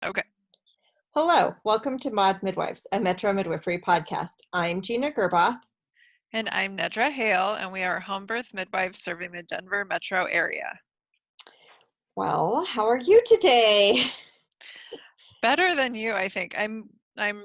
Okay. Hello, welcome to Mod Midwives, a Metro Midwifery podcast. I'm Gina Gerboth. And I'm Nedra Hale, and we are home birth midwives serving the Denver metro area. Well, how are you today? Better than you, I think. I'm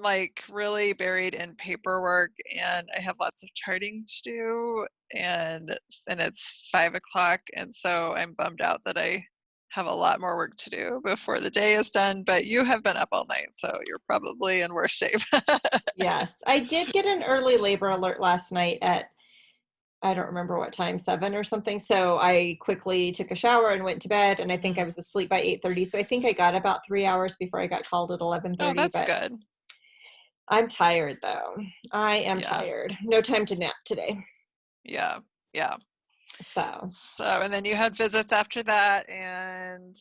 like really buried in paperwork, and I have lots of charting to do, and it's 5 o'clock, and so I'm bummed out that I have a lot more work to do before the day is done. But you have been up all night, so you're probably in worse shape. Yes, I did get an early labor alert last night at, I don't remember what time, 7 or something. So I quickly took a shower and went to bed, and I think I was asleep by 8:30. So I think I got about 3 hours before I got called at Oh, 11:30, that's but good. I'm tired though. I am Yeah, tired. No time to nap today. yeah, yeah. So, So, and then you had visits after that, and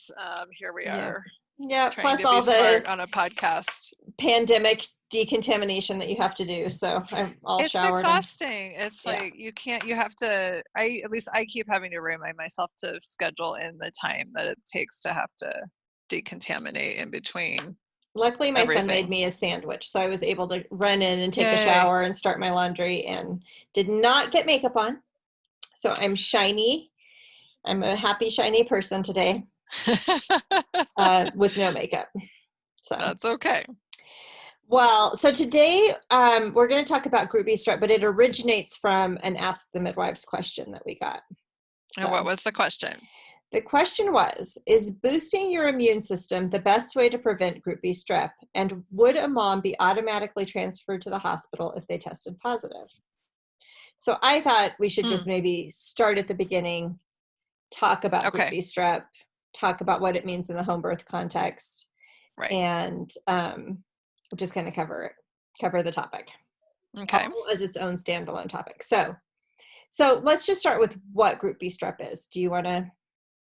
here we yeah. are Yeah, trying plus to be all the smart on a podcast. pandemic decontamination that you have to do. So I'm all It's showered and exhausting. It's yeah. like you have to, at least I keep having to remind myself to schedule in the time that it takes to have to decontaminate in between Luckily, my son made everything. me a sandwich, so I was able to run in and take a Yay. shower and start my laundry and did not get makeup on. So I'm shiny. I'm a happy, shiny person today with no makeup. So, That's okay. so today we're going to talk about Group B Strep, but it originates from an Ask the Midwives question that we got. And what So was the question? the question was, is boosting your immune system the best way to prevent Group B strep? And would a mom be automatically transferred to the hospital if they tested positive? So I thought we should Hmm. just maybe start at the beginning, talk about Group Okay. B strep, talk about what it means in the home birth context, Right. and just kind of cover the topic, Okay. all as its own standalone topic. So let's just start with what Group B strep is. Do you want to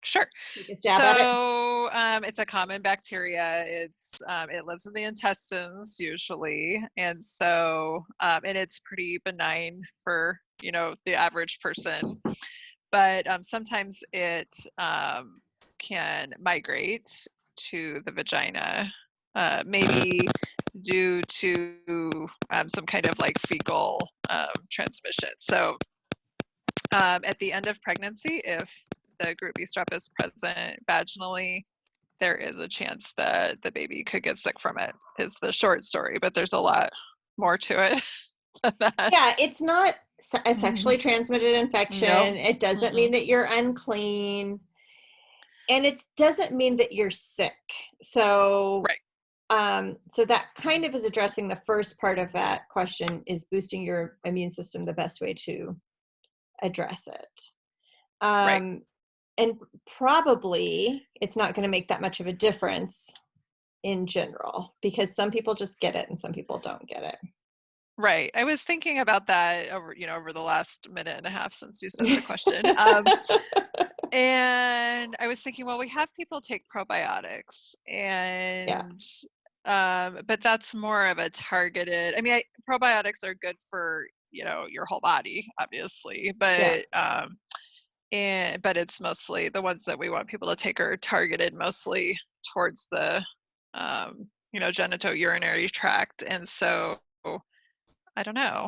Sure. take a stab at it? So it's a common bacteria. It lives in the intestines usually, and so and it's pretty benign for the average person. But sometimes it can migrate to the vagina, maybe due to some kind of like fecal transmission. So at the end of pregnancy, if the group B strep is present vaginally, there is a chance that the baby could get sick from it, is the short story, but there's a lot more to it than that. Yeah, it's not a sexually transmitted infection. Nope. It doesn't mean Mm-mm. that you're unclean, and it doesn't mean that you're sick. So, Right. so that kind of is addressing the first part of that question: is boosting your immune system the best way to address it? Right. Um, and probably it's not going to make that much of a difference in general because some people just get it and some people don't get it. Right. I was thinking about that over the last minute and a half since you said the question. And I was thinking, well, we have people take probiotics, Yeah, and but that's more of a targeted. I mean, probiotics are good for your whole body, obviously, yeah. but it's mostly the ones that we want people to take are targeted mostly towards the genitourinary tract, and so I don't know,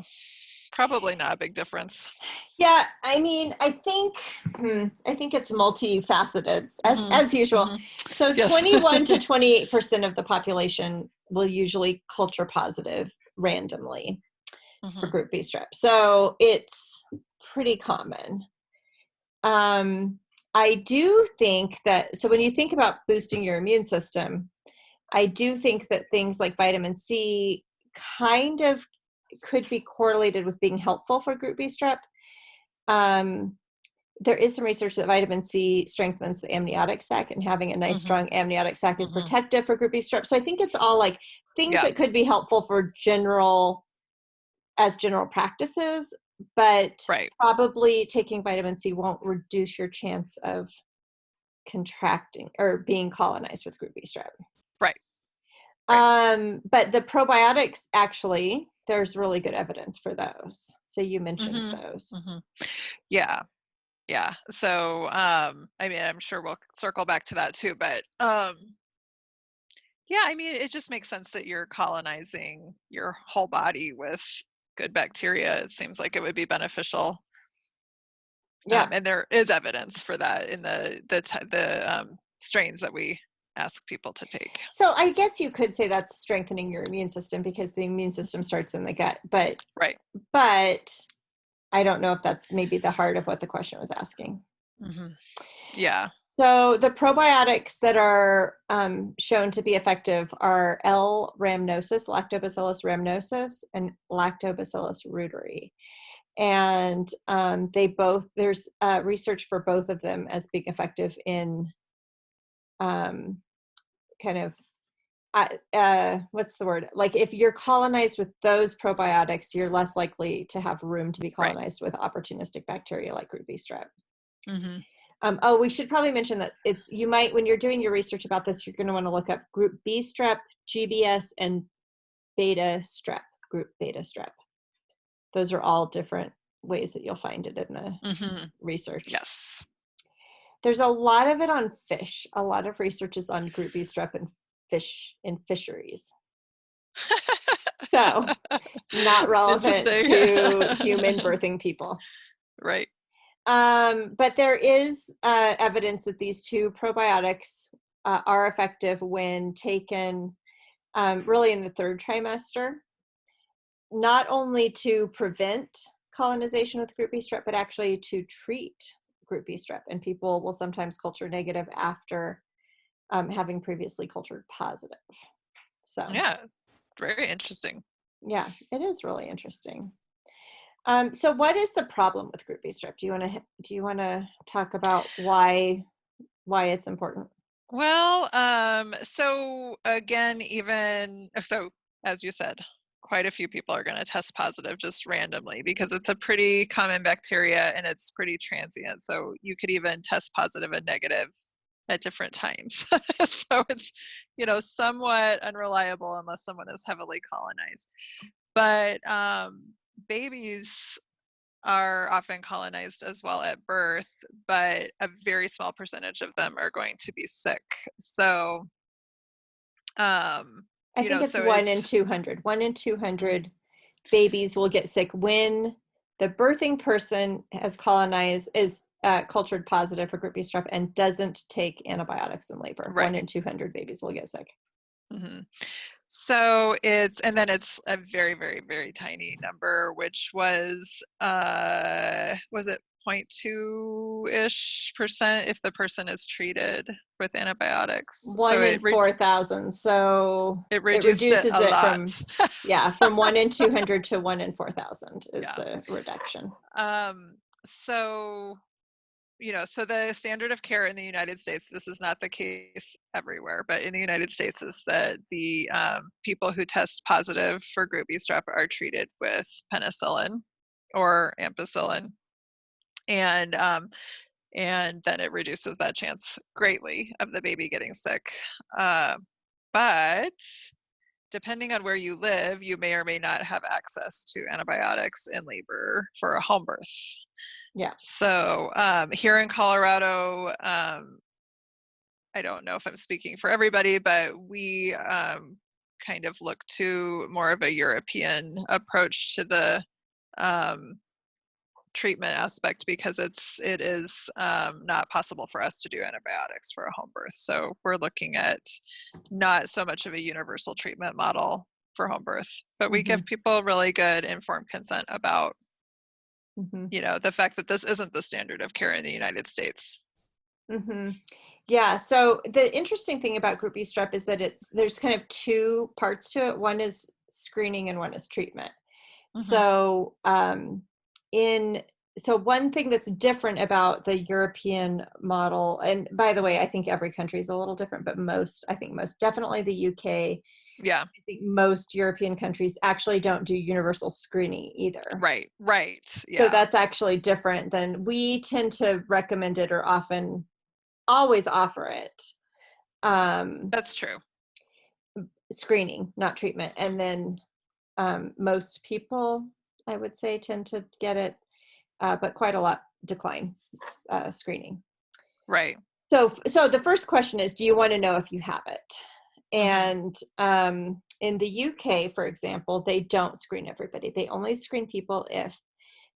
probably not a big difference. Yeah, I mean, I think it's multifaceted Hmm. as usual. Hmm. So Yes. 21 to 28% of the population will usually culture positive randomly for Hmm. group B strep. So it's pretty common. Um, I do think that, so when you think about boosting your immune system, I do think that things like vitamin C kind of could be correlated with being helpful for group B strep. Um, there is some research that vitamin C strengthens the amniotic sac, and having a nice, Hmm. strong amniotic sac is Hmm. protective for group B strep. So I think it's all like things Yeah. that could be helpful for general practices, but Right. probably taking vitamin C won't reduce your chance of contracting or being colonized with group B strep. Right. Right. But the probiotics, actually, there's really good evidence for those. So you mentioned Hmm. those. Hmm. Yeah. Yeah. So I mean, I'm sure we'll circle back to that too, but Yeah, I mean, it just makes sense that you're colonizing your whole body with good bacteria. It seems like it would be beneficial. Yeah. And there is evidence for that in the strains that we ask people to take. So I guess you could say that's strengthening your immune system because the immune system starts in the gut, but Right. I don't know if that's maybe the heart of what the question was asking. Mm-hmm. Yeah. So the probiotics that are shown to be effective are L. rhamnosus, Lactobacillus rhamnosus, and Lactobacillus reuteri. And there's research for both of them as being effective in kind of, what's the word? Like if you're colonized with those probiotics, you're less likely to have room to be Right. colonized with opportunistic bacteria like Group B Strep. Mm-hmm. We should probably mention that you might, when you're doing your research about this, you're going to want to look up Group B Strep, GBS, and Beta Strep, Group Beta Strep. Those are all different ways that you'll find it in the Mm-hmm. research. Yes. There's a lot of it on fish. A lot of research is on Group B Strep and fish in fisheries. So not relevant Interesting. to human birthing people. Right. But there is evidence that these two probiotics are effective when taken really in the third trimester, not only to prevent colonization with Group B strep, but actually to treat Group B strep. And people will sometimes culture negative after having previously cultured positive. So Yeah. Very interesting. yeah, it is really interesting. So what is the problem with Group B strep? Do you want to talk about why it's important? Well, so again, so as you said, quite a few people are going to test positive just randomly because it's a pretty common bacteria and it's pretty transient. So you could even test positive and negative at different times. So it's, somewhat unreliable unless someone is heavily colonized. But babies are often colonized as well at birth, but a very small percentage of them are going to be sick. So, I think it's so 1 in it's 200. 1 in 200 babies will get sick when the birthing person has is cultured positive for Group B strep and doesn't take antibiotics in labor. right. 1 in 200 babies will get sick. Mm-hmm. So and then it's a very, very, very tiny number, which was it 0.2-ish% if the person is treated with antibiotics. So 1 in 4,000. So it it reduced it reduces a it lot. from 1 in 200 to 1 in 4,000 is Yeah. the reduction. So so the standard of care in the United States, this is not the case everywhere, but in the United States is that the people who test positive for Group B strep are treated with penicillin or ampicillin. And then it reduces that chance greatly of the baby getting sick. But depending on where you live, you may or may not have access to antibiotics in labor for a home birth. Yeah. So here in Colorado, I don't know if I'm speaking for everybody, but we kind of look to more of a European approach to the treatment aspect because it is not possible for us to do antibiotics for a home birth. So we're looking at not so much of a universal treatment model for home birth, but we give people really good informed consent about the fact that this isn't the standard of care in the United States. Yeah. So the interesting thing about Group B strep is that there's kind of two parts to it. One is screening and one is treatment. So one thing that's different about the European model, and by the way, I think every country is a little different, but most definitely the UK. Yeah. I think most European countries actually don't do universal screening either. Right. Yeah. So that's actually different than we tend to recommend it or always offer it. That's true. Screening, not treatment. And then most people, I would say, tend to get it, but quite a lot decline screening. Right. So the first question is, do you want to know if you have it? And in the UK, for example, they don't screen everybody. They only screen people if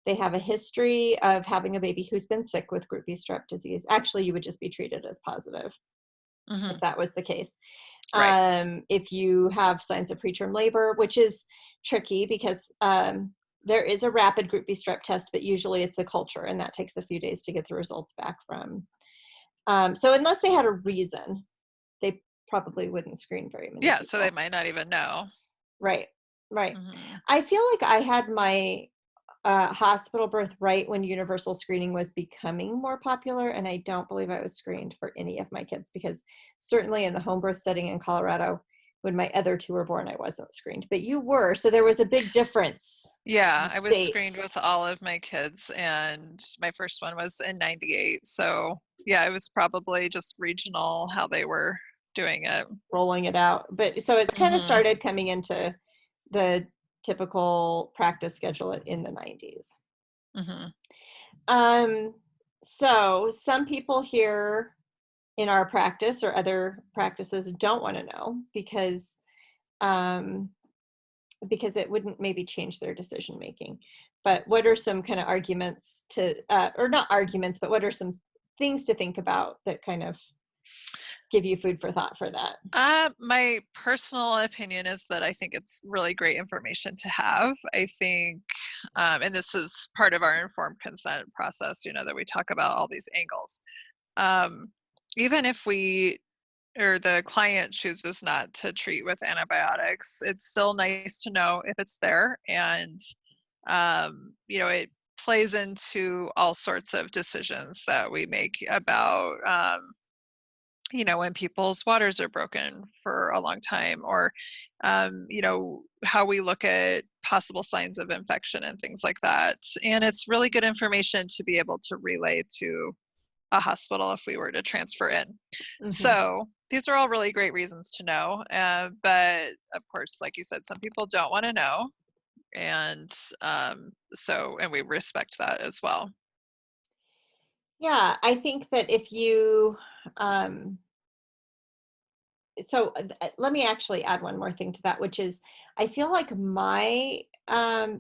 they have a history of having a baby who's been sick with group B strep disease. Actually, you would just be treated as positive if that was the case. Right. If you have signs of preterm labor, which is tricky because there is a rapid group B strep test, but usually it's a culture, and that takes a few days to get the results back from. So unless they had a reason, they probably wouldn't screen very many Yeah, people. so they might not even know. Right. I feel like I had my hospital birth right when universal screening was becoming more popular, and I don't believe I was screened for any of my kids, because certainly in the home birth setting in Colorado, when my other two were born, I wasn't screened, but you were, so there was a big difference. Yeah, in I was screened states. with all of my kids, and my first one was in 98. So yeah, it was probably just regional how they were doing it. Rolling it out, but so it's kind of started coming into the typical practice schedule in the 90s. So some people here in our practice or other practices don't want to know because it wouldn't maybe change their decision making. But what are some kind of arguments to, or not arguments, but what are some things to think about that kind of give you food for thought for that? My personal opinion is that I think it's really great information to have. I think, and this is part of our informed consent process, that we talk about all these angles. Even if we or the client chooses not to treat with antibiotics, it's still nice to know if it's there. And, it plays into all sorts of decisions that we make about, when people's waters are broken for a long time, or, how we look at possible signs of infection and things like that. And it's really good information to be able to relay to a hospital if we were to transfer in. So these are all really great reasons to know. But of course, like you said, some people don't want to know. And and we respect that as well. Yeah, I think that if you, let me actually add one more thing to that, which is I feel like my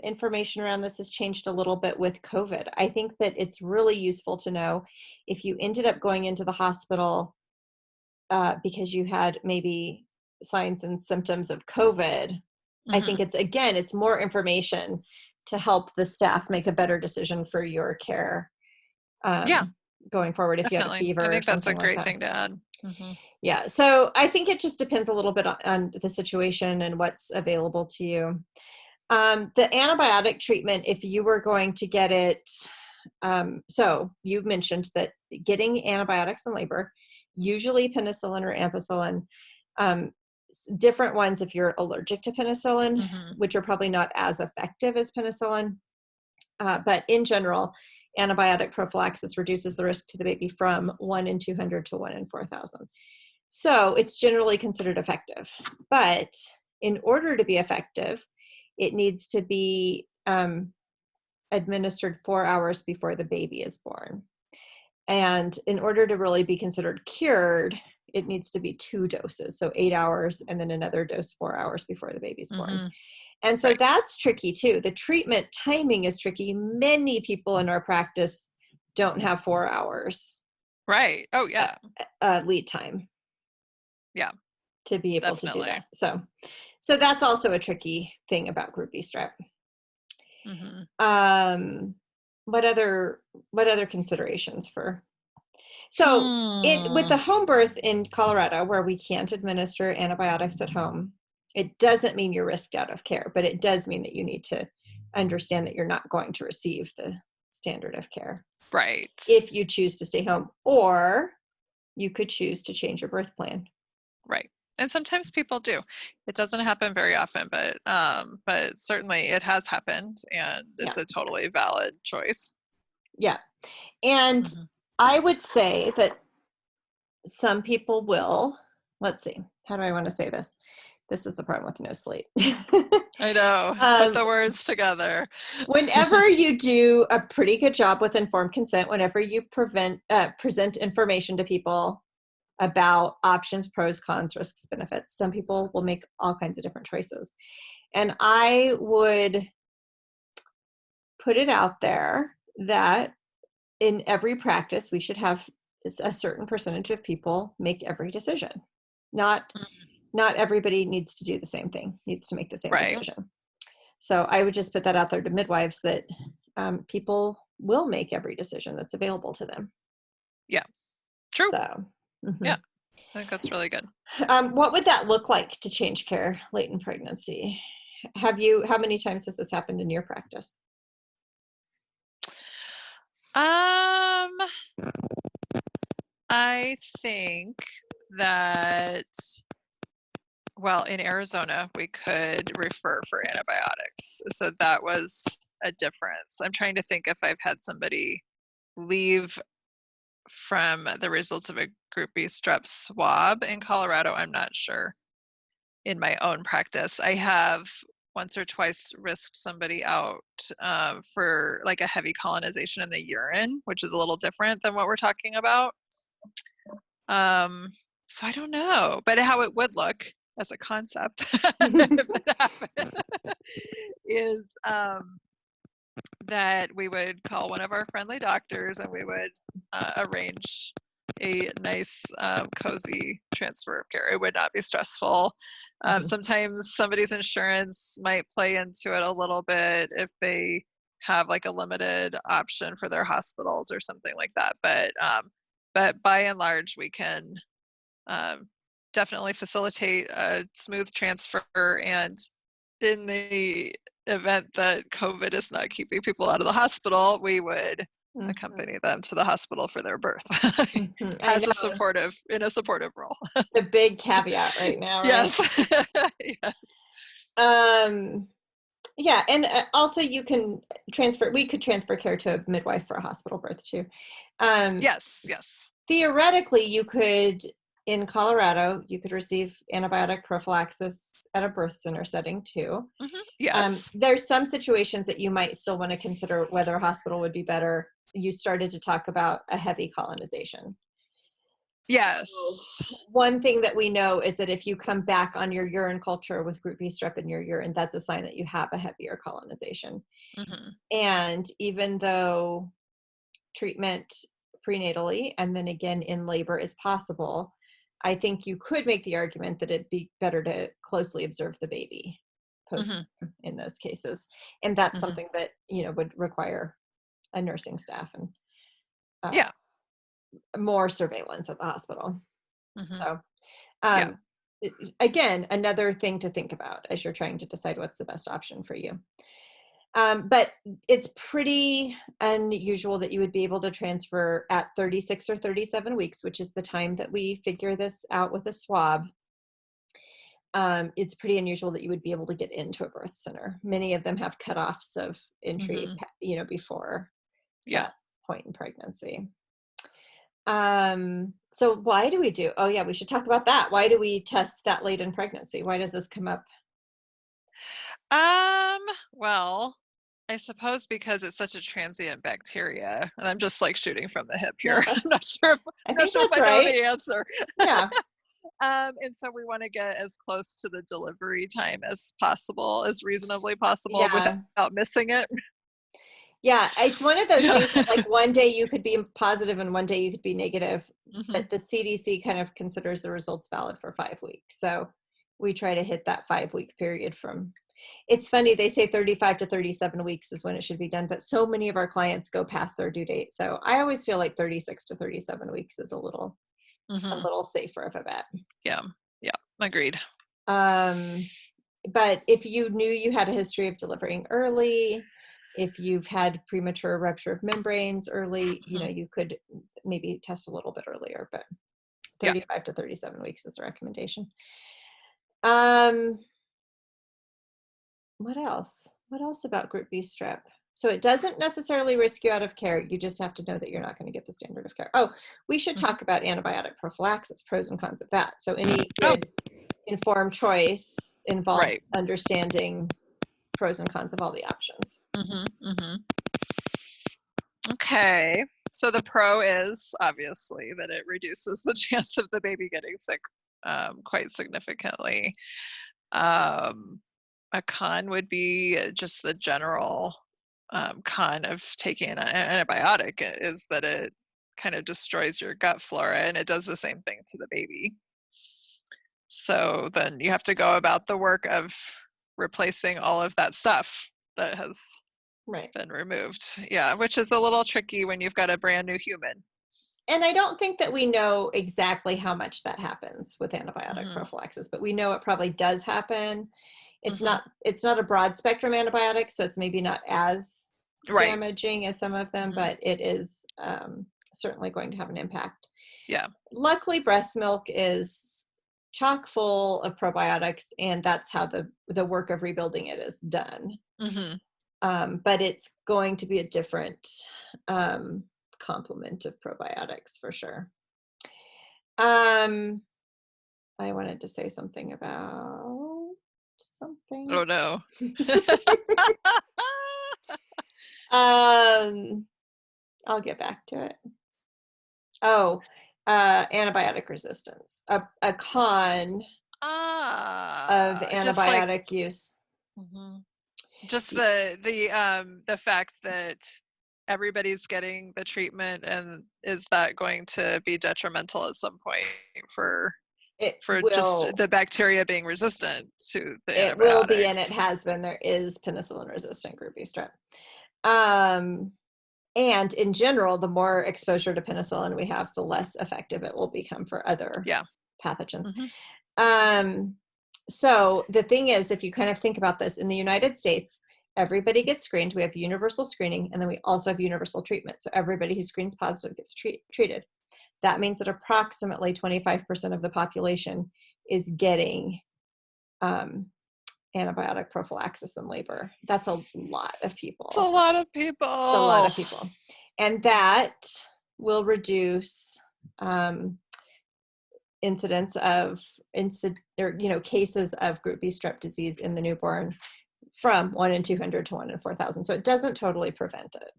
information around this has changed a little bit with COVID. I think that it's really useful to know if you ended up going into the hospital because you had maybe signs and symptoms of COVID. I think it's more information to help the staff make a better decision for your care going forward if you have a Definitely. fever I or think that's a something like great that. thing to add. Yeah, so I think it just depends a little bit on the situation and what's available to you. The antibiotic treatment, if you were going to get it, so you mentioned that getting antibiotics in labor, usually penicillin or ampicillin, different ones if you're allergic to penicillin, which are probably not as effective as penicillin. But in general, antibiotic prophylaxis reduces the risk to the baby from 1 in 200 to 1 in 4,000. So it's generally considered effective. But in order to be effective, it needs to be administered 4 hours before the baby is born. And in order to really be considered cured, it needs to be 2 doses. So 8 hours and then another dose 4 hours before the baby's born. And so that's tricky too. The treatment timing is tricky. Many people in our practice don't have 4 hours. Right. Oh, yeah. Lead time. Yeah. To be able to do that. So that's also a tricky thing about group B strep. What other considerations for? So with the home birth in Colorado, where we can't administer antibiotics at home, it doesn't mean you're risked out of care, but it does mean that you need to understand that you're not going to receive the standard of care. Right. If you choose to stay home, or you could choose to change your birth plan. Right. And sometimes people do. It doesn't happen very often, but certainly it has happened, and it's a totally valid choice. Yeah. And I would say that some people will, let's see, how do I want to say this? This is the problem with no sleep. I know. Put the words together. Whenever you do a pretty good job with informed consent, whenever you present information to people, about options, pros, cons, risks, benefits. Some people will make all kinds of different choices. And I would put it out there that in every practice, we should have a certain percentage of people make every decision. Not everybody needs to do the same thing, needs to make the same Right. decision. So I would just put that out there to midwives that people will make every decision that's available to them. Yeah. True. So, Yeah. I think that's really good. What would that look like to change care late in pregnancy? How many times has this happened in your practice? I think that, well, in Arizona, we could refer for antibiotics. So that was a difference. I'm trying to think if I've had somebody leave from the results of a group B strep swab in Colorado. I'm not sure. In my own practice, I have once or twice risked somebody out for like a heavy colonization in the urine, which is a little different than what we're talking about. So I don't know, but how it would look as a concept if it happened is that we would call one of our friendly doctors and we would arrange a nice, cozy transfer of care. It would not be stressful. Sometimes somebody's insurance might play into it a little bit if they have like a limited option for their hospitals or something like that. But by and large, we can definitely facilitate a smooth transfer. And in the event that COVID is not keeping people out of the hospital, we would accompany them to the hospital for their birth as a supportive role. The big caveat right now, right? Yes. Yes. Yeah, and also we could transfer care to a midwife for a hospital birth too. Yes. Theoretically, you could, in Colorado, you could receive antibiotic prophylaxis at a birth center setting too. Yes. There's some situations that you might still want to consider whether a hospital would be better. You started to talk about a heavy colonization. Yes. So one thing that we know is that if you come back on your urine culture with group B strep in your urine, that's a sign that you have a heavier colonization. And even though treatment prenatally and then again in labor is possible, I think you could make the argument that it'd be better to closely observe the baby post in those cases. And that's something that, would require a nursing staff and more surveillance at the hospital. So again, another thing to think about as you're trying to decide what's the best option for you. But it's pretty unusual that you would be able to transfer at 36 or 37 weeks, which is the time that we figure this out with a swab. It's pretty unusual that you would be able to get into a birth center. Many of them have cutoffs of entry, before that point in pregnancy. So why do we do? Oh yeah, we should talk about that. Why do we test that late in pregnancy? Why does this come up? Well, I suppose because it's such a transient bacteria, and I'm just like shooting from the hip here. I'm not sure if I know the answer. Yeah. And so we want to get as close to the delivery time as possible, as reasonably possible, without missing it. Yeah, it's one of those things that, like, one day you could be positive and one day you could be negative, but the CDC kind of considers the results valid for 5 weeks. So we try to hit that 5-week period it's funny, they say 35 to 37 weeks is when it should be done, but so many of our clients go past their due date. So I always feel like 36 to 37 weeks is a little safer of a bet. Yeah, agreed. But if you knew you had a history of delivering early, if you've had premature rupture of membranes early, you could maybe test a little bit earlier, but 35 to 37 weeks is a recommendation. What else? What else about group B strep? So it doesn't necessarily risk you out of care. You just have to know that you're not going to get the standard of care. Oh, we should talk about antibiotic prophylaxis, pros and cons of that. So any good informed choice involves understanding pros and cons of all the options. Okay. So the pro is obviously that it reduces the chance of the baby getting sick quite significantly. A con would be just the general con of taking an antibiotic is that it kind of destroys your gut flora, and it does the same thing to the baby. So then you have to go about the work of replacing all of that stuff that has been removed. Yeah, which is a little tricky when you've got a brand new human. And I don't think that we know exactly how much that happens with antibiotic prophylaxis, but we know it probably does happen. It's not a broad spectrum antibiotic, so it's maybe not as damaging as some of them, but it is certainly going to have an impact. Yeah. Luckily, breast milk is chock full of probiotics, and that's how the work of rebuilding it is done. But it's going to be a different complement of probiotics for sure. I wanted to say something about something. Oh no. I'll get back to it. Oh, antibiotic resistance. A con of antibiotic use. Just the fact that everybody's getting the treatment, and is that going to be detrimental at some point for just the bacteria being resistant to the antibiotics? It will be, and it has been. There is penicillin resistant group B strep. And in general, the more exposure to penicillin we have, the less effective it will become for other pathogens. So the thing is, if you kind of think about this, in the United States, everybody gets screened. We have universal screening, and then we also have universal treatment. So everybody who screens positive gets treated. That means that approximately 25% of the population is getting antibiotic prophylaxis in labor. That's a lot of people. It's a lot of people. It's a lot of people. And that will reduce incidence of cases of group B strep disease in the newborn from 1 in 200 to 1 in 4,000. So it doesn't totally prevent it.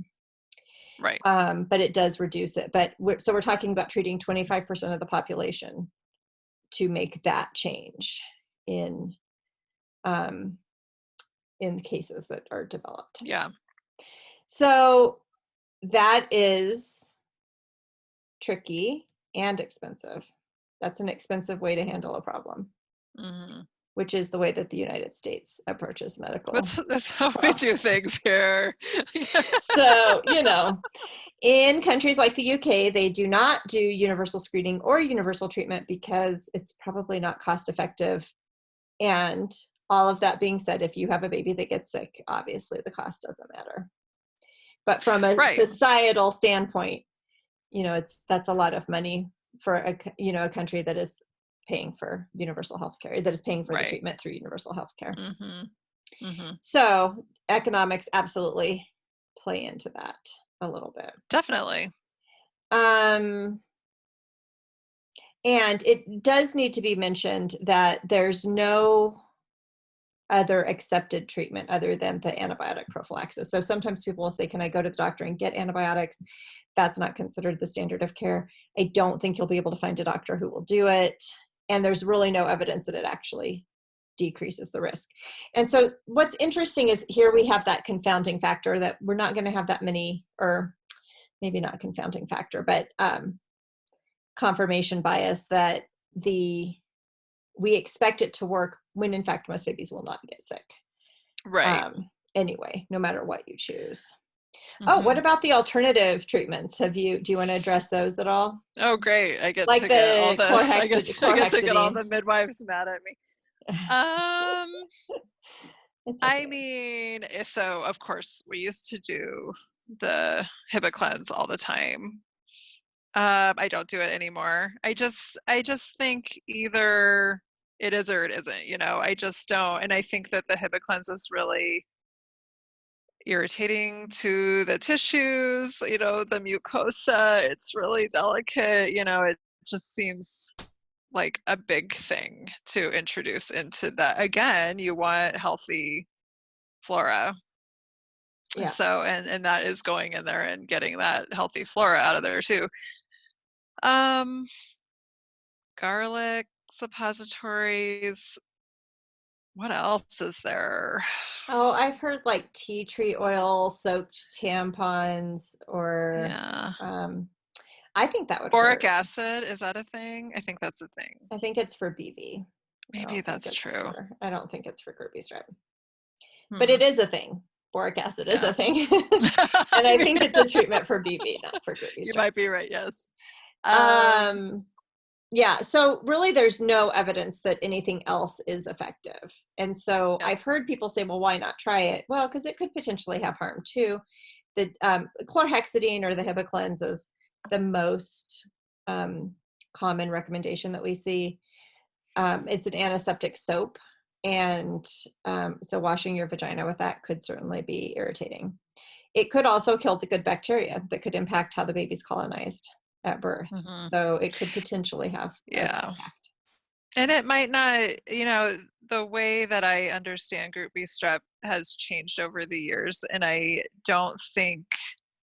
Right. But it does reduce it. But we're talking about treating 25% of the population to make that change in cases that are developed. Yeah. So that is tricky and expensive. That's an expensive way to handle a problem, which is the way that the United States approaches medical. That's how we do things here. So, in countries like the UK, they do not do universal screening or universal treatment because it's probably not cost effective. And all of that being said, if you have a baby that gets sick, obviously the cost doesn't matter. But from a societal standpoint, that's a lot of money for a country that is paying for universal health care, that is paying for the treatment through universal health care. So economics absolutely play into that a little bit. Definitely. And it does need to be mentioned that there's no other accepted treatment other than the antibiotic prophylaxis. So sometimes people will say, can I go to the doctor and get antibiotics? That's not considered the standard of care. I don't think you'll be able to find a doctor who will do it. And there's really no evidence that it actually decreases the risk. And so what's interesting is here we have that confounding factor that we're not going to have that many, or maybe not confounding factor, but confirmation bias that we expect it to work when in fact most babies will not get sick. Right. Anyway, no matter what you choose. Oh, what about the alternative treatments? Do you want to address those at all? Oh, great. I get to get all the I get to get all the midwives mad at me. Okay. I mean, so of course we used to do the Hibiclens all the time. I don't do it anymore. I just think either it is or it isn't, I just don't. And I think that the Hibiclens is really irritating to the tissues, the mucosa. It's really delicate, it just seems like a big thing to introduce into that. Again, you want healthy flora. Yeah. So, and that is going in there and getting that healthy flora out of there too. Garlic suppositories. What else is there? Oh, I've heard like tea tree oil soaked tampons, or Yeah. I think that would Boric hurt. acid, is that a thing? I think that's a thing. I think it's for BV. Maybe that's true. I don't think it's for group B strep. But Hmm. it is a thing. Boric acid is Yeah. a thing. And I think it's a treatment for BV, not for group B You strep. might be right, yes. Yeah, so really there's no evidence that anything else is effective. And so Yep. I've heard people say, well, why not try it? Well, because it could potentially have harm too. The chlorhexidine or the Hibiclens is the most common recommendation that we see. It's an antiseptic soap, and so washing your vagina with that could certainly be irritating. It could also kill the good bacteria that could impact how the baby's colonized at birth. Mm-hmm. So it could potentially have an Yeah. impact. And it might not, the way that I understand group B strep has changed over the years, and I don't think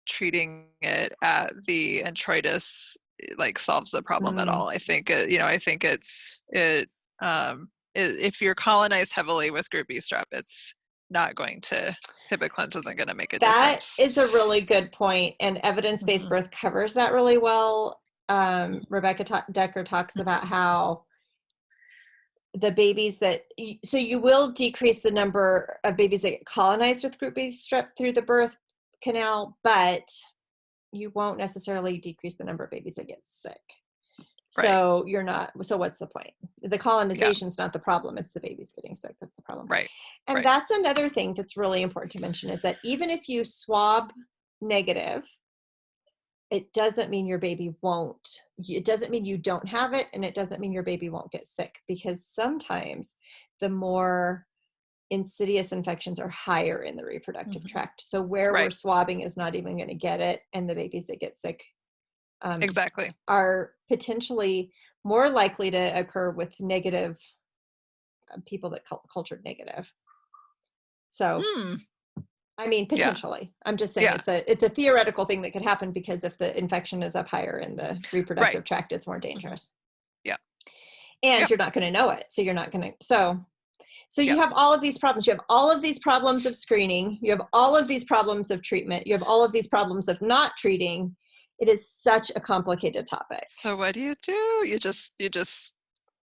treating it at the introitus like solves the problem at all. I think if you're colonized heavily with group B strep, it's not going to, Hibiclens isn't going to make a That difference. is a really good point, and evidence-based birth covers that really well. Rebecca Decker talks about how the babies so you will decrease the number of babies that get colonized with group B strep through the birth canal, but you won't necessarily decrease the number of babies that get sick. So so what's the point? The colonization's not the problem, it's the babies getting sick that's the problem. Right. And that's another thing that's really important to mention, is that even if you swab negative, it doesn't mean your baby won't. It doesn't mean you don't have it, and it doesn't mean your baby won't get sick, because sometimes the more insidious infections are higher in the reproductive tract. So where we're swabbing is not even going to get it, and the babies that get sick exactly are potentially more likely to occur with negative people that cultured negative. So I mean, potentially. I'm just saying it's a theoretical thing that could happen, because if the infection is up higher in the reproductive tract, it's more dangerous. Yeah. And you're not going to know it. So you're not going to. So you have all of these problems. You have all of these problems of screening. You have all of these problems of treatment. You have all of these problems of not treating. It is such a complicated topic. So what do? You just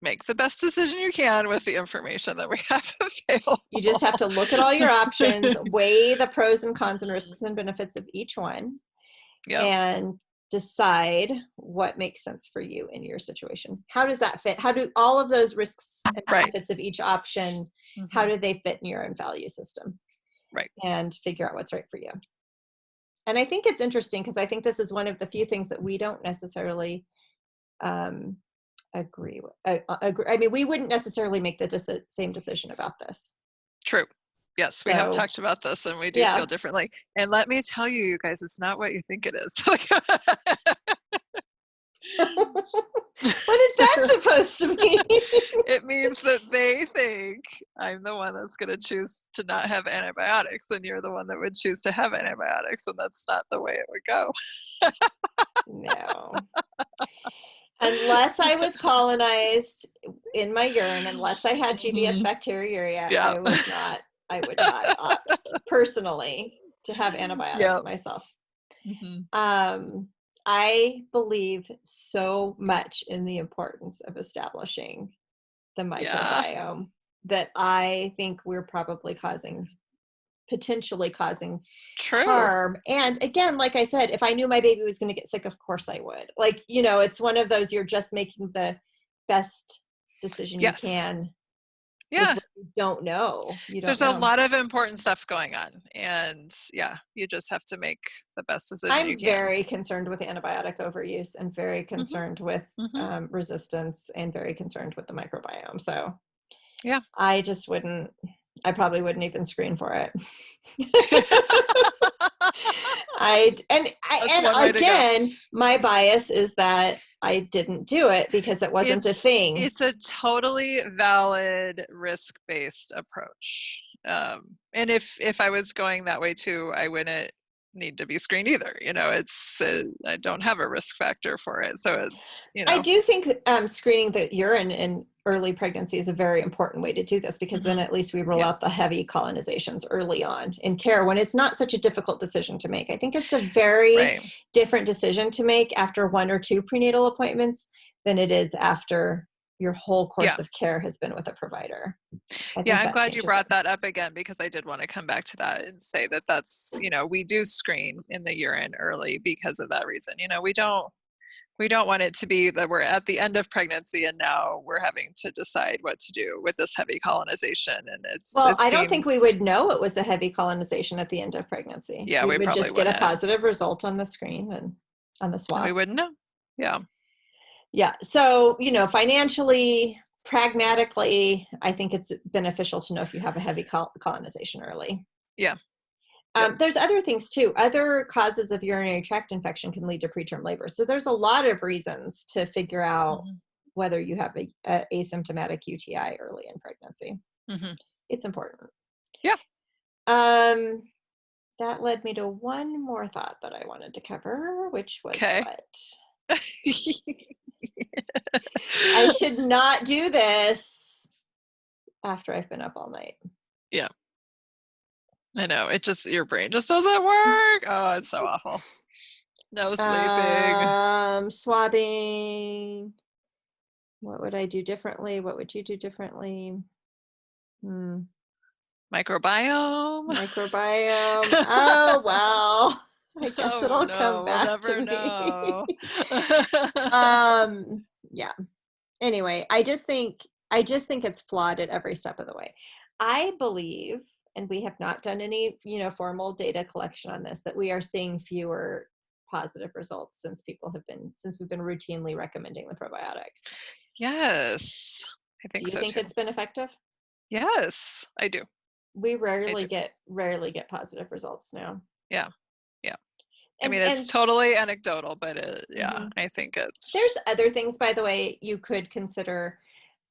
make the best decision you can with the information that we have available. You just have to look at all your options, weigh the pros and cons and risks and benefits of each one, and decide what makes sense for you in your situation. How does that fit? How do all of those risks and benefits of each option, how do they fit in your own value system? Right. And figure out what's right for you. And I think it's interesting, because I think this is one of the few things that we don't necessarily agree with. I mean, we wouldn't necessarily make the same decision about this. True. Yes, we have talked about this, and we do feel differently. And let me tell you, guys, it's not what you think it is. What is that supposed to mean? It means that they think I'm the one that's going to choose to not have antibiotics, and you're the one that would choose to have antibiotics, and that's not the way it would go. No. Unless I was colonized in my urine, unless I had GBS bacteriuria, I would not opt personally to have antibiotics myself. I believe so much in the importance of establishing the microbiome that I think we're probably potentially causing harm. And again, like I said, if I knew my baby was going to get sick, of course I would. Like, it's one of those, you're just making the best decision you can. Yeah. You don't know. There's a lot of important stuff going on, and you just have to make the best decision you can. I'm very concerned with antibiotic overuse, and very concerned with resistance, and very concerned with the microbiome. So I probably wouldn't even screen for it. That's one and way to go. again, my bias is that I didn't do it because it wasn't a thing. It's a totally valid risk-based approach. And if I was going that way too, I wouldn't need to be screened either. It's I don't have a risk factor for it, so it's I do think screening the urine in early pregnancy is a very important way to do this, because then at least we rule out the heavy colonizations early on in care when it's not such a difficult decision to make. I think it's a very different decision to make after 1 or 2 prenatal appointments than it is after your whole course of care has been with a provider. I'm glad you brought that up again, because I did want to come back to that and say that that's, we do screen in the urine early because of that reason. We don't want it to be that we're at the end of pregnancy and now we're having to decide what to do with this heavy colonization. And I don't think we would know it was a heavy colonization at the end of pregnancy. Yeah, we would just get a positive result on the screen and on the swab. We wouldn't know. Yeah. So, financially, pragmatically, I think it's beneficial to know if you have a heavy colonization early. Yeah. There's other things too. Other causes of urinary tract infection can lead to preterm labor. So there's a lot of reasons to figure out whether you have a asymptomatic UTI early in pregnancy. It's important. Yeah. That led me to one more thought that I wanted to cover, which was what? I should not do this after I've been up all night. Yeah. I know. Your brain just doesn't work. Oh, it's so awful. No sleeping. Swabbing. What would I do differently? What would you do differently? Microbiome. Oh, well. I guess it'll come back to me. Yeah. Anyway, I just think it's flawed at every step of the way. I believe, and we have not done any, formal data collection on this, that we are seeing fewer positive results since we've been routinely recommending the probiotics. Yes, I think so. Do you think it's been effective? Yes, I do. We rarely get positive results now. Yeah. I mean, it's totally anecdotal, but I think it's. There's other things, by the way, you could consider.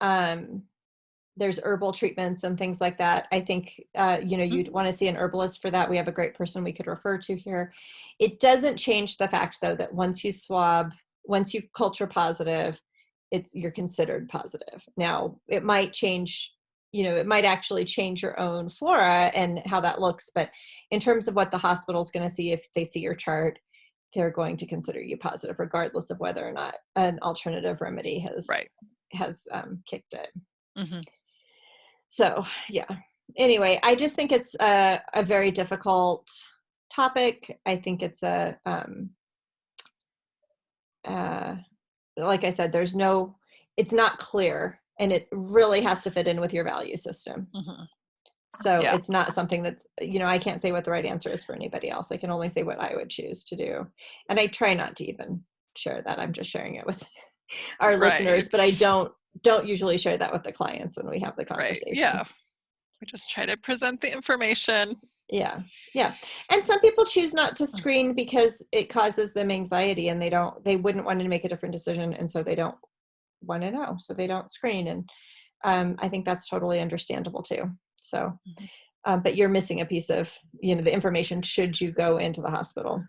There's herbal treatments and things like that. I think, you'd want to see an herbalist for that. We have a great person we could refer to here. It doesn't change the fact, though, that once you culture positive, you're considered positive. Now, it might change, it might actually change your own flora and how that looks. But in terms of what the hospital's going to see, if they see your chart, they're going to consider you positive, regardless of whether or not an alternative remedy has kicked it. So, yeah. Anyway, I just think it's a very difficult topic. I think it's like I said, it's not clear, and it really has to fit in with your value system. So it's not something that's, I can't say what the right answer is for anybody else. I can only say what I would choose to do. And I try not to even share that. I'm just sharing it with our listeners, but I don't usually share that with the clients when we have the conversation. Yeah. We just try to present the information. Yeah. And some people choose not to screen because it causes them anxiety, and they wouldn't want to make a different decision. And so they don't want to know. So they don't screen. And I think that's totally understandable too. So, but you're missing a piece of, the information should you go into the hospital.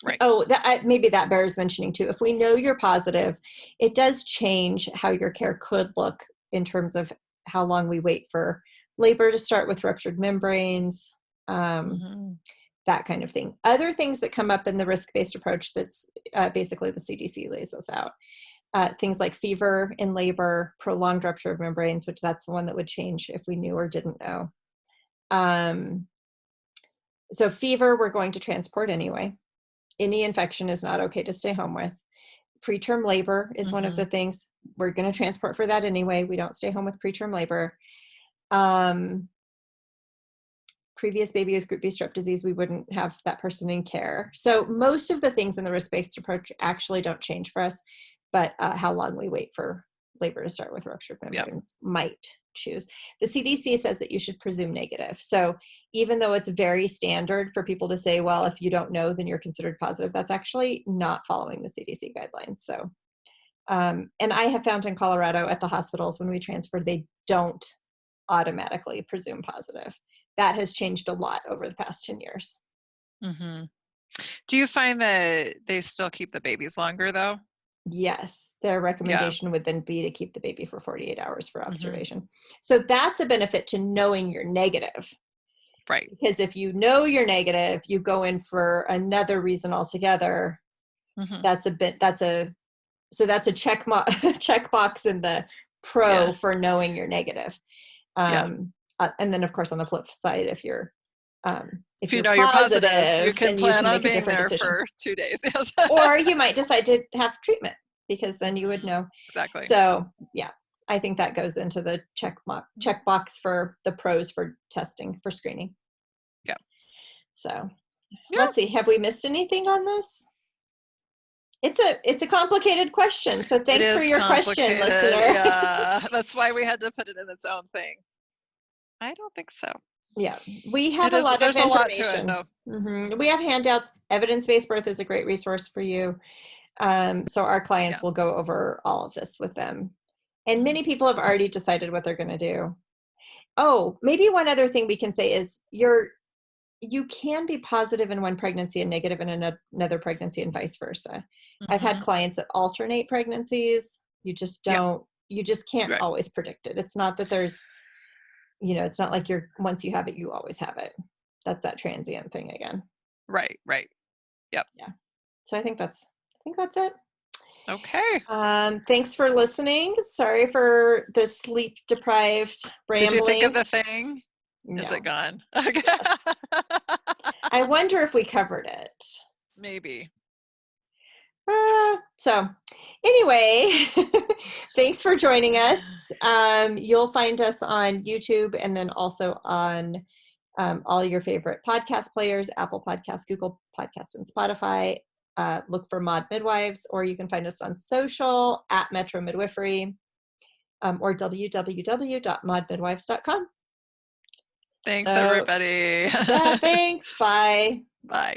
Right. Oh, maybe that bears mentioning too. If we know you're positive, it does change how your care could look in terms of how long we wait for labor to start with ruptured membranes, that kind of thing. Other things that come up in the risk-based approach that's basically the CDC lays this out. Things like fever in labor, prolonged rupture of membranes, which that's the one that would change if we knew or didn't know. So fever, we're going to transport anyway. Any infection is not okay to stay home with. Preterm labor is one of the things we're going to transport for that anyway. We don't stay home with preterm labor. Previous baby with group B strep disease, we wouldn't have that person in care. So most of the things in the risk-based approach actually don't change for us, but how long we wait for labor to start with ruptured membranes might choose. The CDC says that you should presume negative. So even though it's very standard for people to say, well, if you don't know, then you're considered positive, that's actually not following the CDC guidelines. So, and I have found in Colorado at the hospitals when we transferred, they don't automatically presume positive. That has changed a lot over the past 10 years. Mm-hmm. Do you find that they still keep the babies longer though? Yes, their recommendation would then be to keep the baby for 48 hours for Mm-hmm. observation. So that's a benefit to knowing you're negative. Right. Because if you know you're negative, you go in for another reason altogether. Mm-hmm. That's a checkbox in the pro for knowing you're negative. And then of course on the flip side, if you're if you know you're you're positive, positive, you can then plan you can on make a being different there decision. for 2 days. Yes. Or you might decide to have treatment because then you would know. Exactly. So yeah, I think that goes into the checkbox for the pros for testing, for screening. Yeah. So let's see, have we missed anything on this? It's a complicated question. So thanks for your question, listener. Yeah, that's why we had to put it in its own thing. I don't think so. Yeah, we have a lot of information. There's a lot to it, though. Mm-hmm. We have handouts. Evidence-based birth is a great resource for you. So our clients will go over all of this with them. And many people have already decided what they're going to do. Oh, maybe one other thing we can say is you can be positive in one pregnancy and negative in another pregnancy and vice versa. Mm-hmm. I've had clients that alternate pregnancies. You just can't always predict it. It's not that there's, it's not like once you have it, you always have it. That's that transient thing again. Right. Yep. Yeah. So I think that's it. Okay. Thanks for listening. Sorry for the sleep deprived ramblings. Did you think of the thing? No. Is it gone? Yes. I wonder if we covered it. Maybe. So anyway, thanks for joining us. You'll find us on YouTube and then also on all your favorite podcast players, Apple Podcasts, Google Podcasts, and Spotify. Look for Mod Midwives, or you can find us on social at Metro Midwifery or www.modmidwives.com. Thanks, everybody. Yeah, thanks. Bye. Bye.